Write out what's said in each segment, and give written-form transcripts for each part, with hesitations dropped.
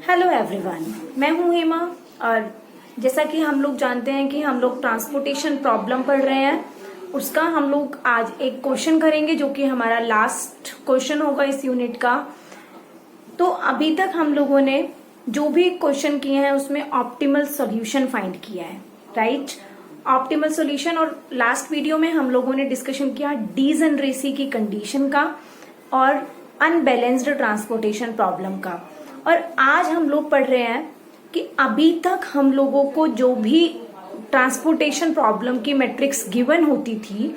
Hello everyone, मैं हूं हेमा। और जैसा कि हम लोग जानते हैं कि हम लोग ट्रांसपोर्टेशन प्रॉब्लम पढ़ रहे हैं, उसका हम लोग आज एक क्वेश्चन करेंगे जो कि हमारा लास्ट क्वेश्चन होगा इस यूनिट का। तो अभी तक हम लोगों ने जो भी क्वेश्चन किए हैं उसमें ऑप्टिमल सॉल्यूशन फाइंड किया है, राइट। ऑप्टिमल सॉल्यूशन, और लास्ट वीडियो में हम लोगों ने डिस्कशन किया डीजनरेसी की कंडीशन का और अनबैलेंस्ड ट्रांसपोर्टेशन प्रॉब्लम का। और आज हम लोग पढ़ रहे हैं कि अभी तक हम लोगों को जो भी ट्रांसपोर्टेशन प्रॉब्लम की मैट्रिक्स गिवन होती थी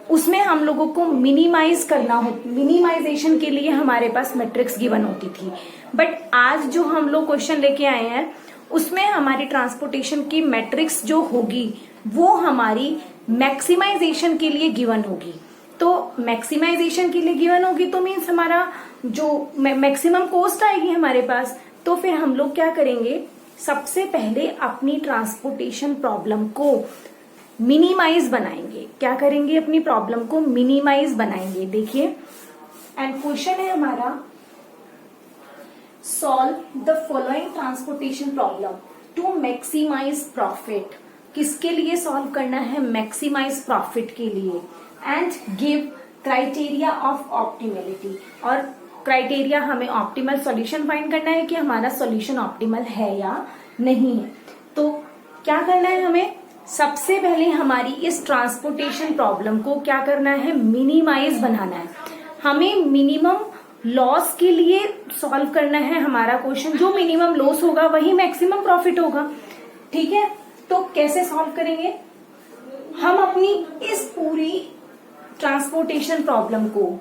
उसमें हम लोगों को मिनिमाइज करना हो, मिनिमाइजेशन के लिए हमारे पास मैट्रिक्स गिवन होती थी। बट आज जो हम लोग क्वेश्चन लेके आए हैं उसमें हमारी ट्रांसपोर्टेशन की मैट्रिक्स जो होगी वो हमारी मैक्सिमाइजेशन के लिए गिवन होगी। तो मैक्सिमाइजेशन के लिए गिवन होगी तो मीन्स हमारा जो मैक्सिमम कॉस्ट आएगी हमारे पास। तो फिर हम लोग क्या करेंगे, सबसे पहले अपनी ट्रांसपोर्टेशन प्रॉब्लम को मिनिमाइज बनाएंगे। क्या करेंगे, अपनी प्रॉब्लम को मिनिमाइज बनाएंगे। देखिए, एंड क्वेश्चन है हमारा, solve the following transportation problem to maximize profit. किसके लिए सॉल्व करना है, मैक्सिमाइज प्रॉफिट के लिए। And give criteria of optimality, और क्राइटेरिया हमें ऑप्टिमल सॉल्यूशन फाइंड करना है कि हमारा सॉल्यूशन ऑप्टिमल है या नहीं है। तो क्या करना है हमें, सबसे पहले हमारी इस ट्रांसपोर्टेशन प्रॉब्लम को क्या करना है, मिनिमाइज बनाना है। हमें मिनिमम लॉस के लिए सॉल्व करना है हमारा क्वेश्चन। जो मिनिमम लॉस होगा वही मैक्सिमम प्रॉफिट होगा, ठीक है। तो कैसे सॉल्व करेंगे, हम अपनी इस पूरी ट्रांसपोर्टेशन प्रॉब्लम को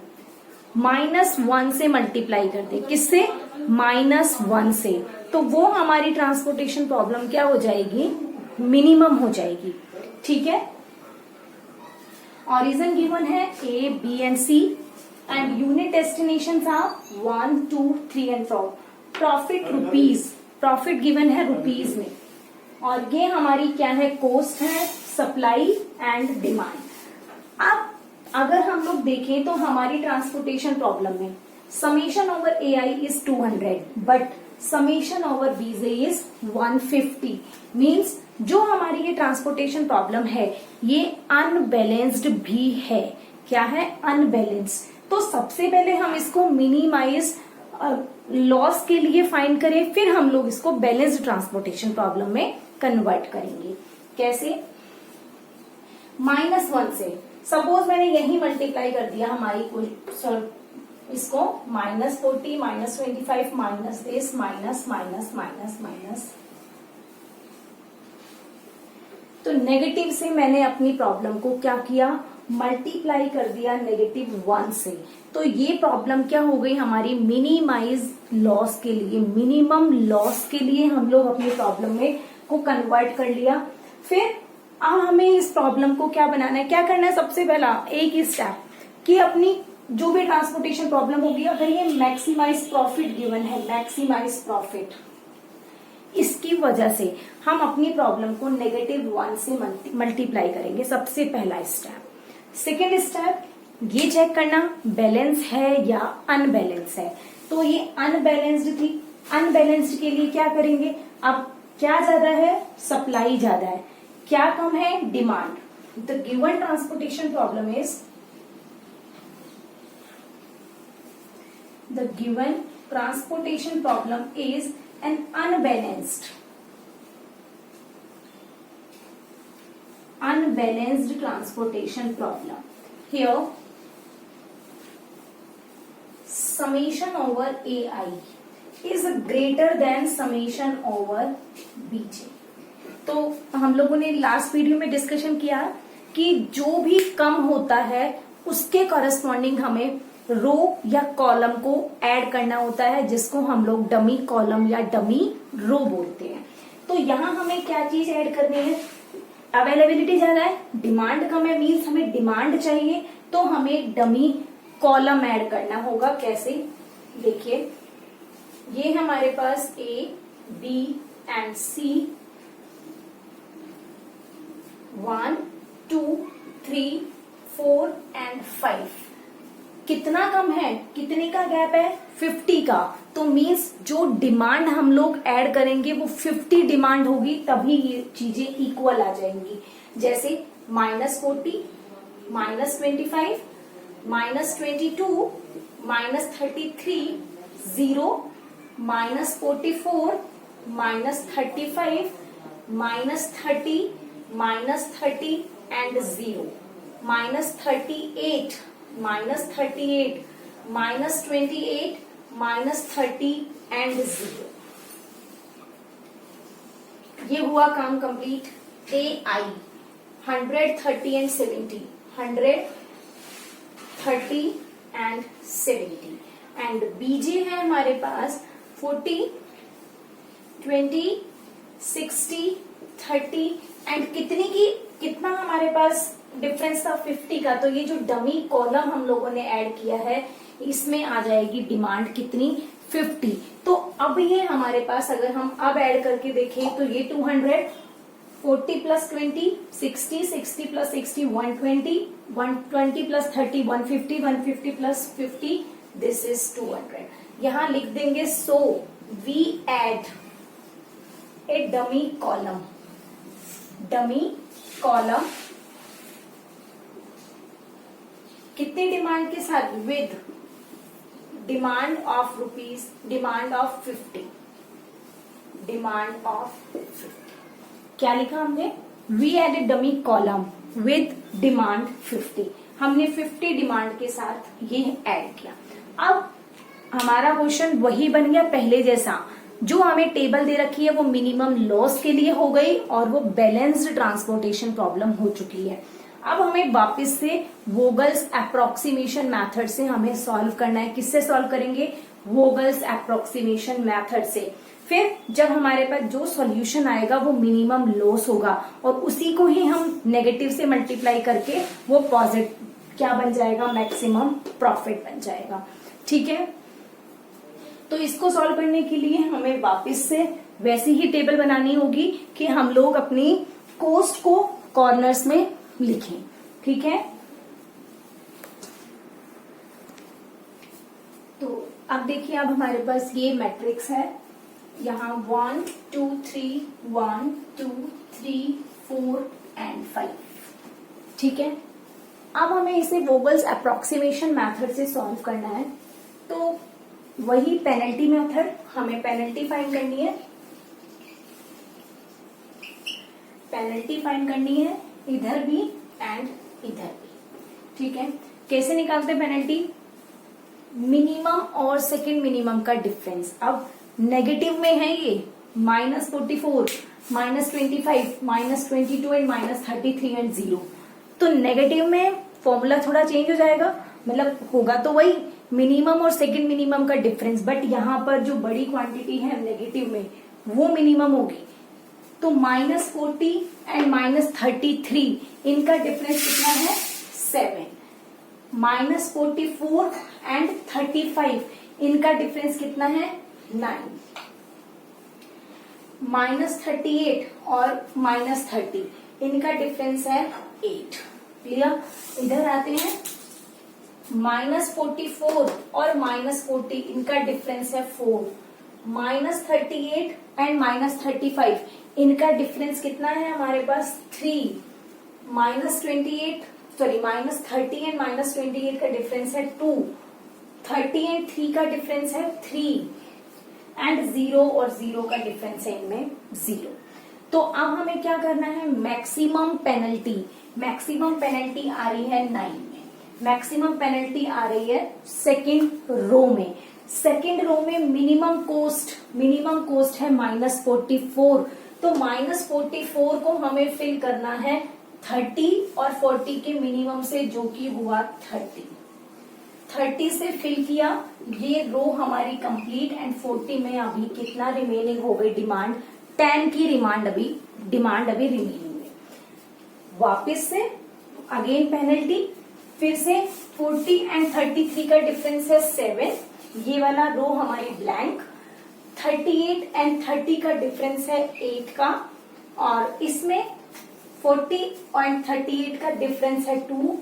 -1 से मल्टीप्लाई कर दे। किससे, -1 से। तो वो हमारी ट्रांसपोर्टेशन प्रॉब्लम क्या हो जाएगी, मिनिमम हो जाएगी, ठीक है। ऑरिजिन गिवन है A, B and C and unit destination are 1, 2, 3 and 4। Profit rupees, profit given है रुपीज में, और ये हमारी क्या है, कॉस्ट है, सप्लाई एंड डिमांड। अब अगर हम लोग देखें तो हमारी ट्रांसपोर्टेशन प्रॉब्लम में summation over AI is 200 but summation over BJ is 150। Means जो हमारी ये ट्रांसपोर्टेशन प्रॉब्लम है ये अनबैलेंस्ड भी है। क्या है, अनबैलेंस्ड। तो सबसे पहले हम इसको मिनिमाइज लॉस के लिए फाइंड करें, फिर हम लोग इसको बैलेंस्ड ट्रांसपोर्टेशन प्रॉब्लम में कन्वर्ट करेंगे। कैसे, -1 से सपोज मैंने यही मल्टीप्लाई कर दिया हमारी इसको -40, -25, minus this, minus minus minus minus. तो नेगेटिव से मैंने अपनी प्रॉब्लम को क्या किया, मल्टीप्लाई कर दिया -1 से। तो ये प्रॉब्लम क्या हो गई हमारी, मिनिमाइज लॉस के लिए, मिनिमम लॉस के लिए हम लोग अपनी प्रॉब्लम में को कन्वर्ट कर लिया। फिर अब हमें इस प्रॉब्लम को क्या बनाना है, क्या करना है, सबसे पहला एक ही स्टेप कि अपनी जो भी ट्रांसपोर्टेशन प्रॉब्लम होगी, अगर ये मैक्सिमाइज प्रॉफिट गिवन है, मैक्सिमाइज प्रॉफिट, इसकी वजह से हम अपनी प्रॉब्लम को -1 से मल्टीप्लाई करेंगे। सबसे पहला स्टेप। सेकेंड स्टेप, ये चेक करना बैलेंस है या अनबैलेंस है। तो ये अनबैलेंस्ड थी, अनबैलेंस्ड के लिए क्या करेंगे, अब क्या ज्यादा है, सप्लाई ज्यादा है, क्या कम है, demand. The given transportation problem is, the given transportation problem is an unbalanced transportation problem. Here summation over AI is greater than summation over BJ. तो हम लोगों ने लास्ट वीडियो में डिस्कशन किया कि जो भी कम होता है उसके कॉरेस्पॉन्डिंग हमें रो या कॉलम को ऐड करना होता है, जिसको हम लोग डमी कॉलम या डमी रो बोलते हैं। तो यहाँ हमें क्या चीज ऐड करनी है, अवेलेबिलिटी ज्यादा है, डिमांड कम है, मीन्स हमें डिमांड चाहिए, तो हमें डमी कॉलम ऐड करना होगा। कैसे, देखिए, ये हमारे पास A, B and C 1, 2, 3, 4 and 5। कितना कम है, कितने का गैप है, 50 का। तो मीन्स जो डिमांड हम लोग ऐड करेंगे वो 50 डिमांड होगी, तभी ये चीजें इक्वल आ जाएंगी। जैसे -40, -25, -22, -33, 0, -44, -35, -30, -30 एंड 0, -38, -38, -28, -30 एंड 0। ये हुआ काम complete. AI 100, 30 and 70, 100, 30 and 70 and BJ है हमारे पास 40, 20, 60, 30 एंड कितना हमारे पास डिफरेंस था 50 का। तो ये जो डमी कॉलम हम लोगों ने ऐड किया है इसमें आ जाएगी डिमांड कितनी 50। तो अब ये हमारे पास अगर हम अब ऐड करके देखें तो ये 200, 40 plus 20 60, 60 plus 60 120, 120 plus 30 150, 150 plus 50 this is 200। यहां लिख देंगे so we add a dummy column कितनी डिमांड के साथ, with demand of rupees, demand of 50, demand of 50। क्या लिखा हमने, we added dummy column with demand 50। हमने 50 डिमांड के साथ ये ऐड किया। अब हमारा क्वेश्चन वही बन गया पहले जैसा, जो हमें टेबल दे रखी है वो मिनिमम लॉस के लिए हो गई और वो बैलेंस्ड ट्रांसपोर्टेशन प्रॉब्लम हो चुकी है। अब हमें वापस से वोगल्स अप्रोक्सीमेशन मेथड से हमें सॉल्व करना है। किससे सॉल्व करेंगे, वोगल्स अप्रोक्सीमेशन मेथड से। फिर जब हमारे पास जो सॉल्यूशन आएगा वो मिनिमम लॉस होगा और उसी को ही हम नेगेटिव से मल्टीप्लाई करके वो पॉजिटिव क्या बन जाएगा, मैक्सिमम प्रॉफिट बन जाएगा। ठीक है, तो इसको सॉल्व करने के लिए हमें वापस से वैसी ही टेबल बनानी होगी कि हम लोग अपनी कॉस्ट को कॉर्नर्स में लिखें। ठीक है, तो अब देखिए, अब हमारे पास ये मैट्रिक्स है, यहाँ 1 2 3 1 2 3 4 एंड 5। ठीक है, अब हमें इसे वोगल्स अप्रोक्सीमेशन मेथड से सॉल्व करना है। तो वही पेनल्टी मेथड, हमें पेनल्टी फाइंड करनी है, पेनल्टी फाइंड करनी है इधर भी एंड इधर भी। ठीक है, कैसे निकालते पेनल्टी, मिनिमम और सेकंड मिनिमम का डिफरेंस। अब नेगेटिव में है ये -44, -25, -22 एंड -33 एंड 0। तो नेगेटिव में फॉर्मूला थोड़ा चेंज हो जाएगा, मतलब होगा तो वही मिनिमम और सेकंड मिनिमम का डिफरेंस, बट यहाँ पर जो बड़ी क्वांटिटी है नेगेटिव में वो मिनिमम होगी। तो -40 एंड -33 इनका डिफरेंस कितना है 7। -44 एंड 35 इनका डिफरेंस कितना है 9। -38 और -30 इनका डिफरेंस है 8। क्लियर, इधर आते हैं, -44 और -40 इनका डिफरेंस है 4। -38 एंड -35 इनका डिफरेंस कितना है हमारे पास 3। -30 एंड -28 का डिफरेंस है 2। 30 एंड 3 का डिफरेंस है 3 एंड 0 और 0 का डिफरेंस है इनमें 0। तो अब हमें क्या करना है, मैक्सिमम पेनल्टी आ रही है 9 में, मैक्सिमम पेनल्टी आ रही है सेकंड रो में। सेकंड रो में मिनिमम कोस्ट है -44। तो -44 को हमें फिल करना है 30 और 40 के मिनिमम से, जो कि हुआ 30 से फिल किया। ये रो हमारी कंप्लीट एंड 40 में अभी कितना रिमेनिंग हो गई डिमांड, 10 की डिमांड अभी रिमेनिंग है। वापस से अगेन पेनल्टी, फिर से 40 एंड 33 का डिफरेंस है 7, ये वाला रो हमारी ब्लैंक। 38 एंड 30 का डिफरेंस है 8 का, और इसमें 40 एंड 38 का डिफरेंस है 2।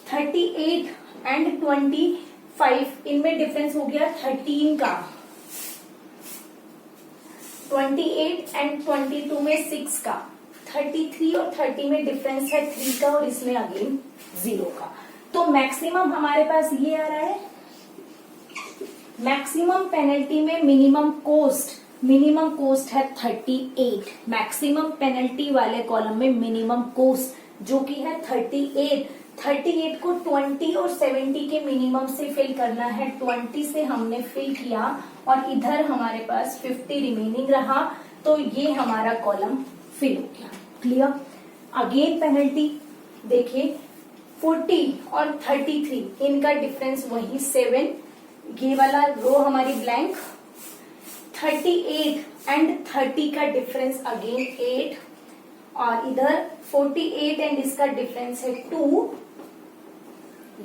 38 एंड 25 इनमें डिफरेंस हो गया 13 का। 28 एंड 22 में 6 का, 33 और 30 में डिफरेंस है 3 का और इसमें अगेन 0 का। तो मैक्सिमम हमारे पास ये आ रहा है। मैक्सिमम पेनल्टी में मिनिमम कोस्ट है 38। मैक्सिमम पेनल्टी वाले कॉलम में मिनिमम कोस्ट जो कि है 38 को 20 और 70 के मिनिमम से फिल करना है। 20 से हमने फिल किया और इधर हमारे पास 50 रिमेनिंग रहा, तो ये हमारा कॉलम फिल हो गया। क्लियर। अगेन पेनल्टी देखिए 40 और 33 इनका डिफरेंस वही 7, ये वाला रो हमारी ब्लैंक। 38 एंड 30 का डिफरेंस अगेन 8 और इधर 48 एंड इसका डिफरेंस है 2,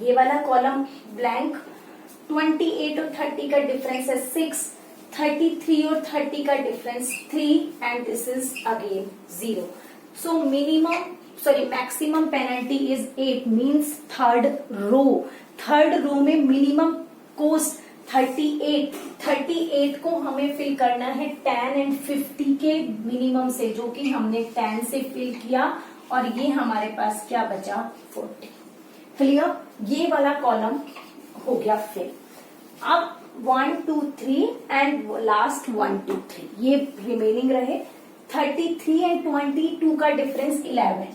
ये वाला कॉलम ब्लैंक। 28 और 30 का डिफरेंस है 6, 33 और 30 का difference 3 and this is again 0। So maximum penalty is 8 means third row में मिनिमम कोस्ट 38 को हमें फिल करना है 10 एंड 50 के मिनिमम से, जो कि हमने 10 से फिल किया और ये हमारे पास क्या बचा 40। क्लियर। ये वाला कॉलम हो गया फिल। अब 1 2 3 एंड लास्ट 1 2 3 ये रिमेनिंग रहे। 33 एंड 22 का डिफरेंस 11,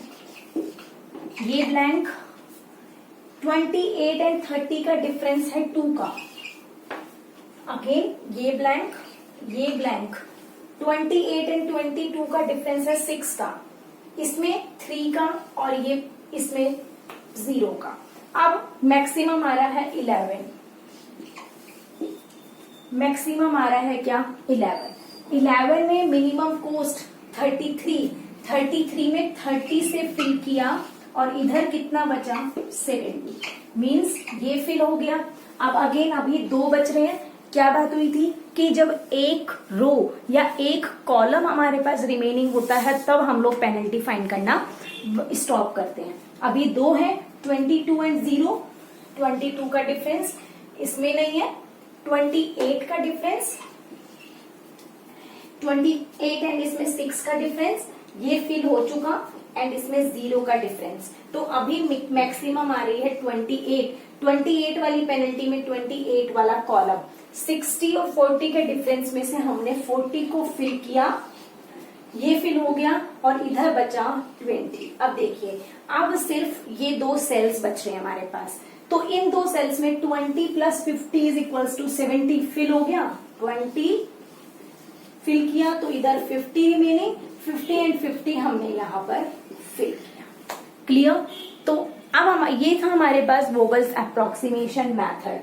ये ब्लैंक। 28 एंड 30 का डिफरेंस है 2 का, अगेन ये ब्लैंक। 28 एंड 22 का डिफरेंस है 6 का, इसमें 3 का और ये इसमें 0 का। अब मैक्सिमम आ रहा है 11, मैक्सिमम आ रहा है क्या 11 में मिनिमम कोस्ट 33 में 30 से फिल किया और इधर कितना बचा 70 मीन्स ये फिल हो गया। अब अगेन अभी 2 बच रहे हैं। क्या बात हुई थी कि जब एक रो या एक कॉलम हमारे पास रिमेनिंग होता है तब हम लोग पेनल्टी फाइन करना स्टॉप करते हैं। अभी 2 है, 22 एंड 0। 22 का डिफरेंस इसमें नहीं है, 28 का डिफरेंस, 28 एंड इसमें 6 का डिफरेंस, ये फिल हो चुका एंड इसमें 0 का डिफरेंस। तो अभी मैक्सिमम आ रही है 28 वाली पेनल्टी में 28 वाला कॉलम। 60 और 40 के डिफरेंस में से हमने 40 को फिल किया, ये फिल हो गया और इधर बचा 20। अब देखिए अब सिर्फ ये 2 सेल्स बच रहे हैं हमारे पास, तो इन 2 सेल्स में 20 plus 50 is equals to 70 fill हो गया। 20 फिल किया तो इधर 50 रिमेनिंग, 50 एंड 50 हमने यहाँ पर फिल किया। क्लियर। तो अब ये था हमारे पास वोगल्स अप्रोक्सीमेशन मेथड।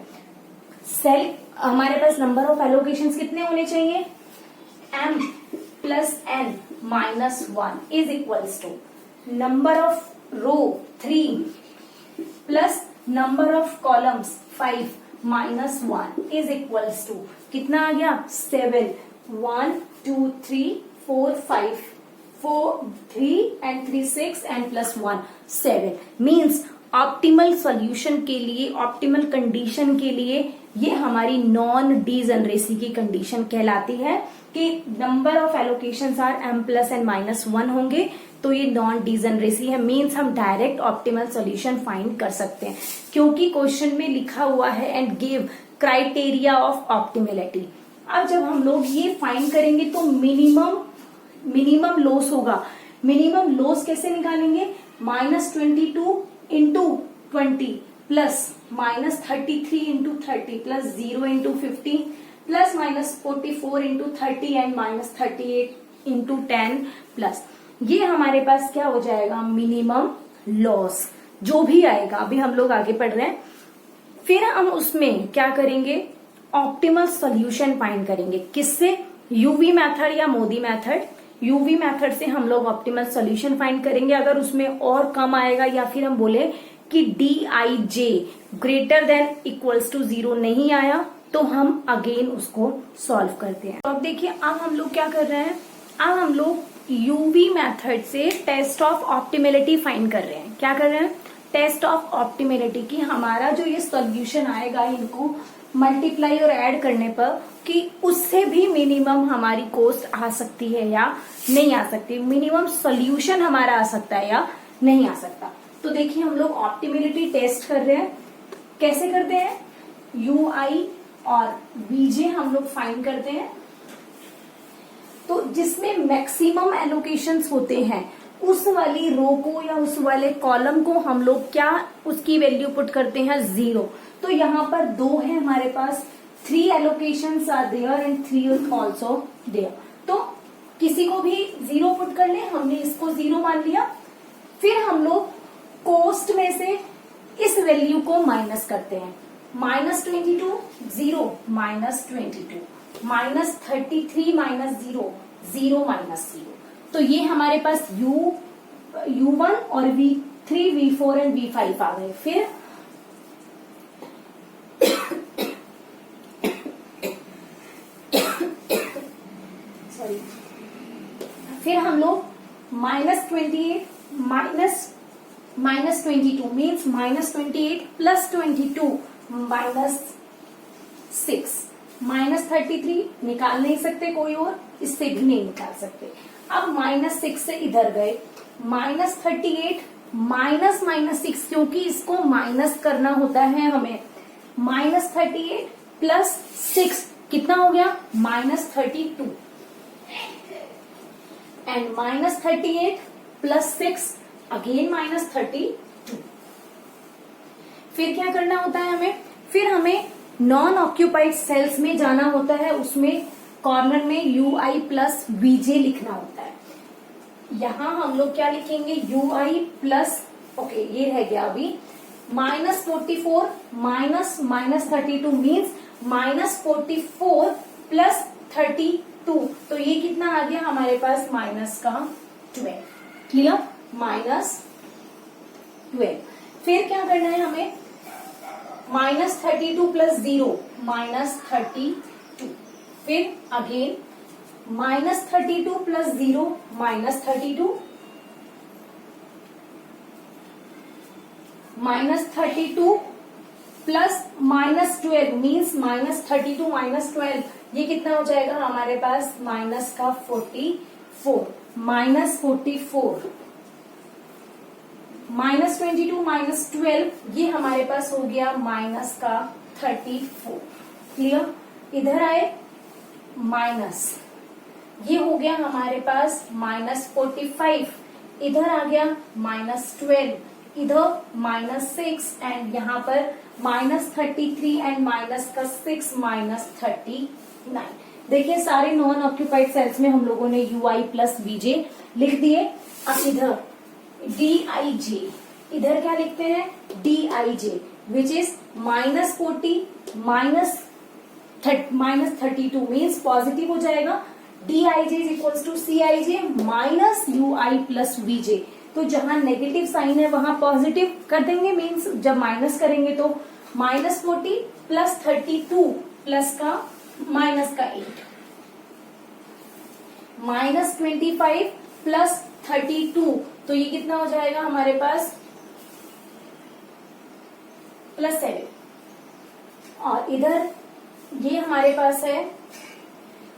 सेल हमारे पास नंबर ऑफ एलोकेशंस कितने होने चाहिए, m plus n minus 1 is equals to number of row 3 plus number of columns 5 minus 1 is equals to कितना आ गया 7। 1 2 3 4 5 4 3 and 3 6 and plus 1 7 means optimal solution के लिए, ऑप्टिमल कंडीशन के लिए ये हमारी नॉन डीजनरेसी की कंडीशन कहलाती है कि number of allocations are m plus n minus 1 होंगे, तो ये नॉन डीजनरेसी है। मीन्स हम डायरेक्ट ऑप्टिमल सॉल्यूशन फाइंड कर सकते हैं क्योंकि क्वेश्चन में लिखा हुआ है and give criteria of optimality. अब जब हम लोग ये फाइंड करेंगे तो मिनिमम लॉस होगा। मिनिमम लॉस कैसे निकालेंगे, -22 into 20 plus -33 into 30 plus 0 into 50 plus -44 into 30 and -38 into 10 plus ये हमारे पास क्या हो जाएगा मिनिमम लॉस जो भी आएगा। अभी हम लोग आगे पढ़ रहे हैं, फिर हम उसमें क्या करेंगे ऑप्टिमल सॉल्यूशन फाइंड करेंगे। किससे, यूवी मेथड या मोदी मेथड। यूवी मेथड से हम लोग ऑप्टिमल सॉल्यूशन फाइंड करेंगे। अगर उसमें और कम आएगा या फिर हम बोले कि dij greater than equals to 0 नहीं आया तो हम अगेन उसको सॉल्व करते हैं। तो अब देखिए अब हम लोग क्या कर रहे हैं, अब हम लोग यूवी मेथड से टेस्ट ऑफ ऑप्टिमिलिटी फाइंड कर रहे हैं। क्या कर रहे हैं, टेस्ट ऑफ ऑप्टिमिलिटी की हमारा जो ये सॉल्यूशन आएगा इनको मल्टीप्लाई और ऐड करने पर कि उससे भी मिनिमम हमारी कॉस्ट आ सकती है या नहीं आ सकती, मिनिमम सॉल्यूशन हमारा आ सकता है या नहीं आ सकता। तो देखिए हम लोग ऑप्टिमिलिटी टेस्ट कर रहे हैं। कैसे करते हैं? UI और VJ हम लोग फाइंड करते हैं। तो जिसमें मैक्सिमम एलोकेशंस होते हैं उस वाली रो को या उस वाले कॉलम को हम लोग क्या उसकी वैल्यू पुट करते हैं? 0। तो यहाँ पर 2 है हमारे पास, 3 allocations are there and 3 also there. तो किसी को भी 0 पुट कर ले, हमने इसको 0 मान लिया। फिर हम लोग कॉस्ट में से इस वैल्यू को माइनस करते हैं। -22 0 -22 -33 -0 0 -0। तो ये हमारे पास U1 और V3 V4 एंड V5 आ गए। फिर सॉरी, फिर हम लोग -28 -22 मीन्स -28 + 22 -6 -33 निकाल नहीं सकते कोई और, इससे भी नहीं निकाल सकते। अब -6 से इधर गए, -38 -6 क्योंकि इसको माइनस करना होता है हमें। -38 + 6 कितना हो गया? -32 एंड -38 + 6 अगेन -32। फिर क्या करना होता है हमें? फिर हमें नॉन ऑक्यूपाइड सेल्स में जाना होता है, उसमें कॉर्नर में UI + VJ लिखना होता है। यहां हम लोग क्या लिखेंगे? UI प्लस, ओके ये रह गया अभी, -44 -32 मीन्स -44 + 32। तो ये कितना आ गया हमारे पास? -12। क्लियर? -12। फिर क्या करना है हमें? -32 + 0 -32। फिर अगेन -32 + 0 -32 -32 प्लस -12 मीन्स -32 -12, ये कितना हो जाएगा हमारे पास? -44 -44 -22 -12, ये हमारे पास हो गया -34। क्लियर? इधर आए माइनस, ये हो गया हमारे पास -45, इधर आ गया -12, इधर -6 एंड यहाँ पर -33 एंड -6 -39। देखिए सारे नॉन ऑक्यूपाइड सेल्स में हम लोगों ने UI + VJ लिख दिए। अब इधर DIJ, इधर क्या लिखते हैं? DIJ which is -40 -32 means positive हो जाएगा। DIJ is equals to CIJ -UI + VJ। तो जहां नेगेटिव साइन है वहां पॉजिटिव कर देंगे, मीन्स जब माइनस करेंगे तो -40 + 32 प्लस का -8 -25 + 32, तो ये कितना हो जाएगा हमारे पास? +7। और इधर ये हमारे पास है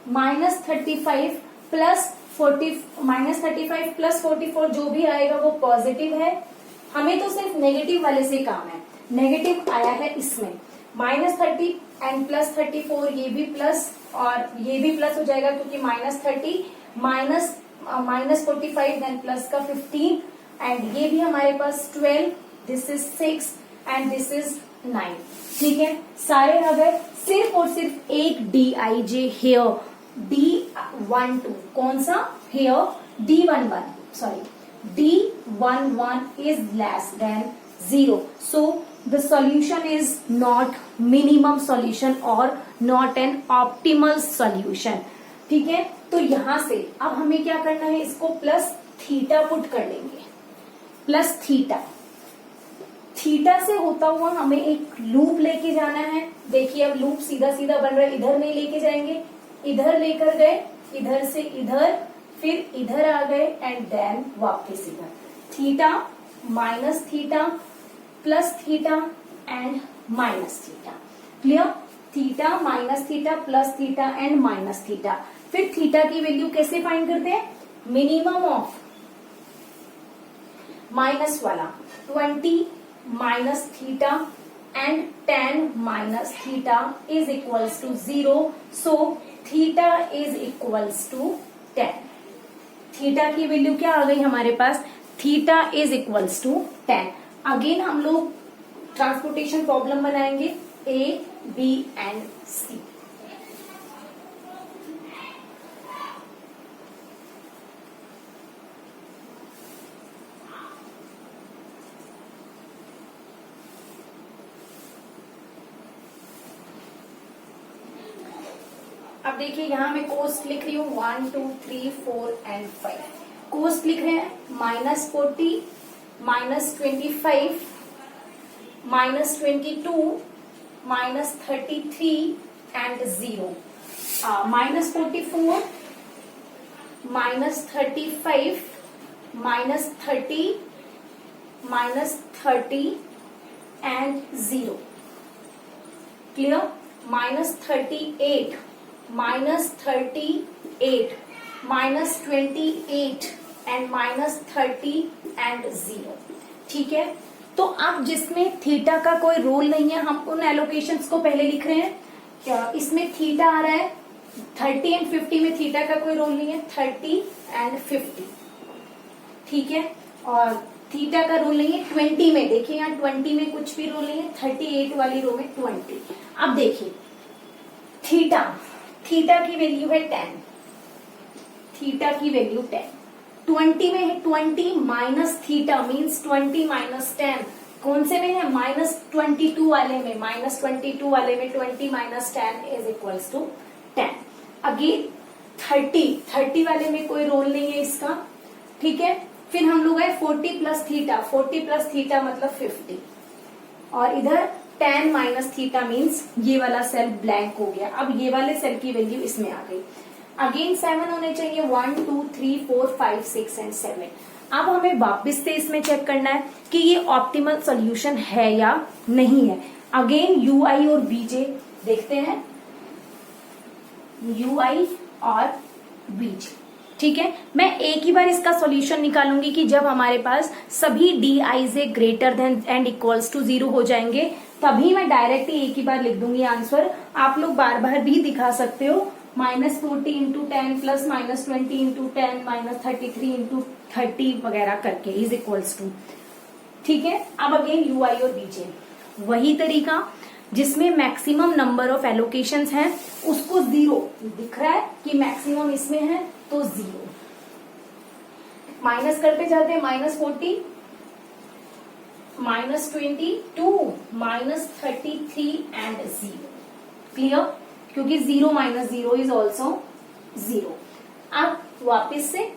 -35 + 44, जो भी आएगा वो पॉजिटिव है। हमें तो सिर्फ नेगेटिव वाले से काम है, नेगेटिव आया है इसमें। -30 एंड +34, ये भी प्लस और ये भी प्लस हो जाएगा क्योंकि -30 -45 देन प्लस का 15 एंड ये भी हमारे पास 12, this is 6 and this is 9। ठीक है, सारे आ गए। सिर्फ और सिर्फ एक DIJ हेयर D12, कौन सा? Here D11 is less than 0, so the solution is not minimum solution or not an optimal solution। ठीक है, तो यहां से अब हमें क्या करना है? इसको +θ पुट कर लेंगे। थीटा से होता हुआ हमें एक लूप लेके जाना है। देखिए अब लूप सीधा सीधा बन रहा है, इधर नहीं लेके जाएंगे, इधर लेकर गए, इधर से इधर, फिर इधर आ गए एंड देन वापस इधर। Theta -θ +θ and -θ। Clear? Theta minus theta plus theta and minus theta. फिर थीटा की वैल्यू कैसे फाइंड करते हैं, मिनिमम ऑफ माइनस वाला 20 minus theta and tan minus theta is equals to 0. So theta is equals to 10. थीटा की वैल्यू क्या आ गई हमारे पास, theta is equals to 10। Again हम लोग ट्रांसपोर्टेशन प्रॉब्लम बनाएंगे A, B एंड C। अब देखिए यहां मैं कोस्ट लिख रही हूँ 1 2 3 4 एंड 5। कोस्ट लिख रहे हैं -40 -25 -22 -33 and 0। -44 -35 -30 -30 and 0। Clear. -38 -38 -28 and -30 and 0। ठीक है, तो अब जिसमें थीटा का कोई रोल नहीं है हम उन एलोकेशंस को पहले लिख रहे हैं। क्या इसमें थीटा आ रहा है 30 एंड 50 में थीटा का कोई रोल नहीं है, 30 एंड 50। ठीक है, और थीटा का रोल नहीं है 20 में। देखिए यहाँ 20 में कुछ भी रोल नहीं है, 38 वाली रो में 20। अब देखिए थीटा की वैल्यू है 10, थीटा की वैल्यू 10। 20 में है 20 माइनस थीटा मीन्स 20 माइनस 10। कौन से में है, -22 वाले में। -22 वाले में 20 minus 10 is equals to 10। Again 30 वाले में कोई रोल नहीं है इसका। ठीक है, फिर हम लोग है 40 प्लस थीटा, 40 प्लस थीटा मतलब 50। और इधर 10 माइनस थीटा मीन्स ये वाला सेल ब्लैंक हो गया। अब ये वाले सेल की वैल्यू इसमें आ गई। अगेन 7 होने चाहिए, 1 2 3 4 5 6 एंड 7। अब हमें वापस से इसमें चेक करना है कि ये ऑप्टिमल सॉल्यूशन है या नहीं है। अगेन ui और bj देखते हैं, ui और bj। ठीक है, मैं एक ही बार इसका सॉल्यूशन निकालूंगी कि जब हमारे पास सभी dij greater than and equals to 0 हो जाएंगे तभी मैं डायरेक्ट ही एक ही बार लिख दूंगी आंसर। आप लोग बार बार भी दिखा सकते हो, -40 इंटू 10 प्लस -20 इंटू 10 -33 इंटू 30 वगैरह करके इज इक्वल्स टू। ठीक है, अब अगेन ui और bj वही तरीका जिसमें मैक्सिमम नंबर ऑफ एलोकेशंस हैं उसको 0 दिख रहा है कि मैक्सिमम इसमें है तो 0। माइनस करते जाते हैं, -40 -22 -33 एंड 0। क्लियर, क्योंकि 0 माइनस 0 इज ऑल्सो 0। अब वापस से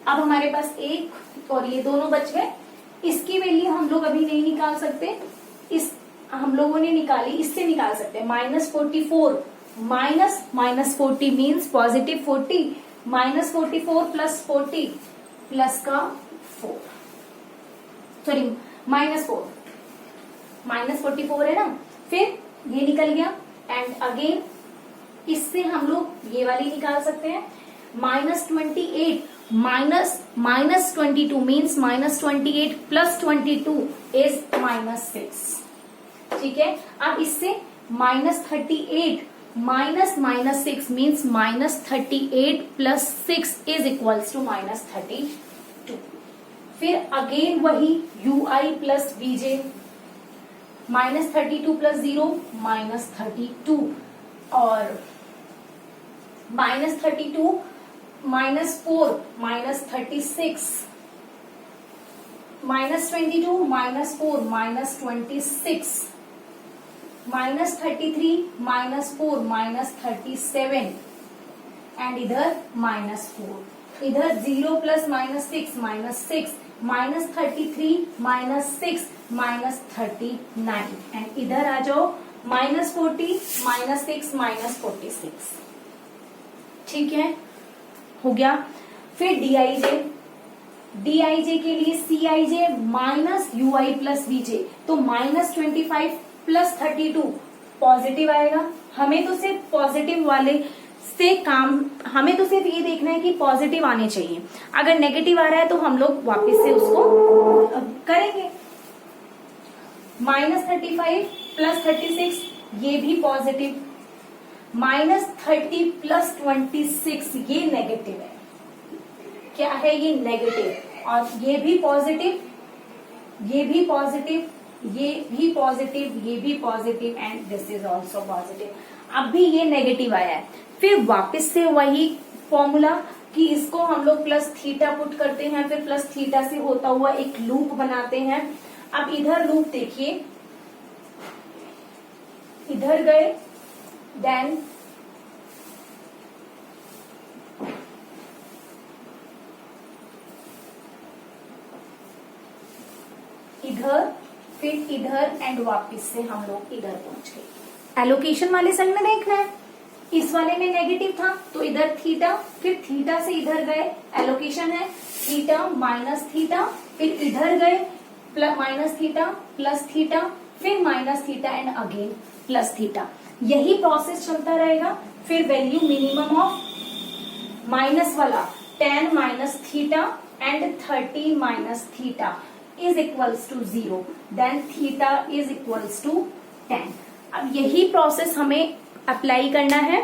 अब हमारे पास एक और ये दोनों बच गए। इसकी वैल्यू हम लोग अभी नहीं निकाल सकते, इस हम लोगों ने निकाली, इससे निकाल सकते हैं। -44 -40 मीन्स पॉजिटिव 40, -44 प्लस 40 प्लस का 4, सॉरी -4 -44 है ना। फिर ये निकल गया एंड अगेन इससे हम लोग ये वाली निकाल सकते हैं। -28 -22 मीन्स -28 प्लस 22 इज -6। ठीक है, अब इससे -38 -6 means -38 plus 6 is equals to -32। फिर अगेन वही ui प्लस bj, -32 प्लस 0 -32 और -32 -4 -36 -22 -4 -26 -33 -4 -37 एंड इधर -4। इधर 0 प्लस -6 -6 -33 -6 -39 एंड इधर आ जाओ -40 -6 -46। ठीक है, हो गया। फिर dij के लिए cij minus ui plus bj, तो -25 प्लस 32 पॉजिटिव आएगा। हमें तो सिर्फ पॉजिटिव वाले से काम, हमें तो सिर्फ ये देखना है कि पॉजिटिव आने चाहिए। अगर नेगेटिव आ रहा है तो हम लोग वापस से उसको करेंगे। -35 + 36 ये भी पॉजिटिव, -30 + 26 ये नेगेटिव है। क्या है ये? नेगेटिव। और ये भी पॉजिटिव, ये भी पॉजिटिव, ये भी पॉजिटिव, ये भी positive and this is also positive. अब भी ये नेगेटिव आया है। फिर वापस से वही फॉर्मूला कि इसको हम लोग +θ पुट करते हैं, फिर +θ से होता हुआ एक लूप बनाते हैं। अब इधर लूप देखिए, इधर गए, देन इधर, फिर इधर एंड वापस से हम लोग इधर पहुंच गए। एलोकेशन वाले साइड में देखना है, इस वाले में नेगेटिव था तो इधर थीटा, फिर थीटा से इधर गए, एलोकेशन है थीटा -θ, फिर इधर गए -θ +θ, फिर -θ एंड अगेन +θ। यही प्रोसेस चलता रहेगा। फिर वैल्यू मिनिमम ऑफ माइनस वाला tan -θ and 30 -θ is equals to 0, then theta is equals to tan। अब यही प्रोसेस हमें अप्लाई करना है।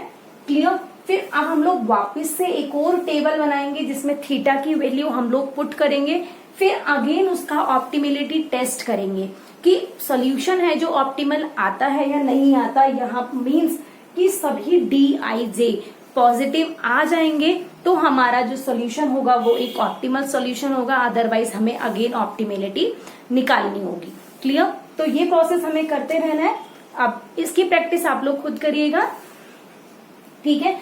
क्लियर? फिर अब हम लोग वापस से एक और टेबल बनाएंगे जिसमें थीटा की वैल्यू हम लोग पुट करेंगे, फिर अगेन उसका ऑप्टिमिलिटी टेस्ट करेंगे कि सॉल्यूशन है जो ऑप्टिमल आता है या नहीं आता। यहाँ मीन्स कि सभी Dij पॉजिटिव आ जाएंगे तो हमारा जो सॉल्यूशन होगा वो एक ऑप्टिमल सॉल्यूशन होगा, अदरवाइज हमें अगेन ऑप्टिमिलिटी निकालनी होगी। क्लियर? तो ये प्रोसेस हमें करते रहना है। अब इसकी प्रैक्टिस आप लोग खुद करिएगा, ठीक है?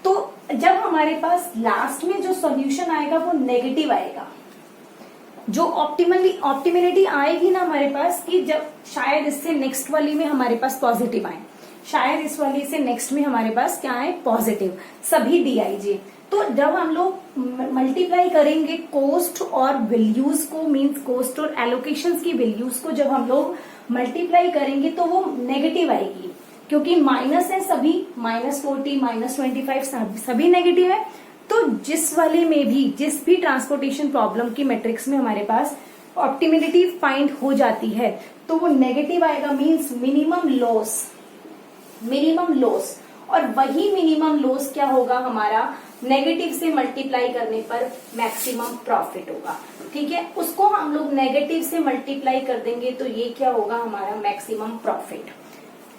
तो जब हमारे पास लास्ट में जो सॉल्यूशन आएगा वो नेगेटिव आएगा, जो ऑप्टिमिलिटी आएगी ना हमारे पास, कि जब शायद इससे नेक्स्ट वाली में हमारे पास पॉजिटिव आए, शायद इस वाली से नेक्स्ट में हमारे पास क्या है? पॉजिटिव, सभी Dij। तो जब हम लोग मल्टीप्लाई करेंगे कोस्ट और वैल्यूज को, मींस कोस्ट और एलोकेशंस की वैल्यूज को जब हम लोग मल्टीप्लाई करेंगे तो वो नेगेटिव आएगी, क्योंकि माइनस है सभी, -40 -25 सभी नेगेटिव है। तो जिस वाले में भी, जिस भी ट्रांसपोर्टेशन प्रॉब्लम की मैट्रिक्स में हमारे पास ऑप्टिमिलिटी फाइंड हो जाती है तो वो नेगेटिव आएगा, मींस मिनिमम लॉस। और वही मिनिमम लॉस क्या होगा हमारा? नेगेटिव से मल्टीप्लाई करने पर मैक्सिमम प्रॉफिट होगा। ठीक है, उसको हम लोग नेगेटिव से मल्टीप्लाई कर देंगे तो ये क्या होगा? हमारा मैक्सिमम प्रॉफिट।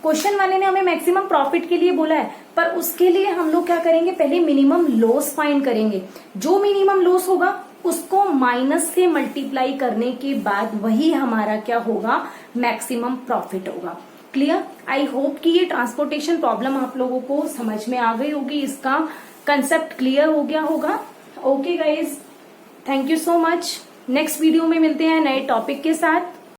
क्वेश्चन वाले ने हमें मैक्सिमम प्रॉफिट के लिए बोला है, पर उसके लिए हम लोग क्या करेंगे? पहले मिनिमम लॉस फाइंड करेंगे। जो मिनिमम लॉस होगा उसको माइनस से मल्टीप्लाई करने के बाद वही हमारा क्या होगा? मैक्सिमम प्रॉफिट होगा। क्लियर? आई होप कि ये ट्रांसपोर्टेशन प्रॉब्लम आप लोगों को समझ में आ गई होगी, इसका कंसेप्ट क्लियर हो गया होगा। Okay guys, thank you so much. Next video में मिलते हैं नए टॉपिक के साथ।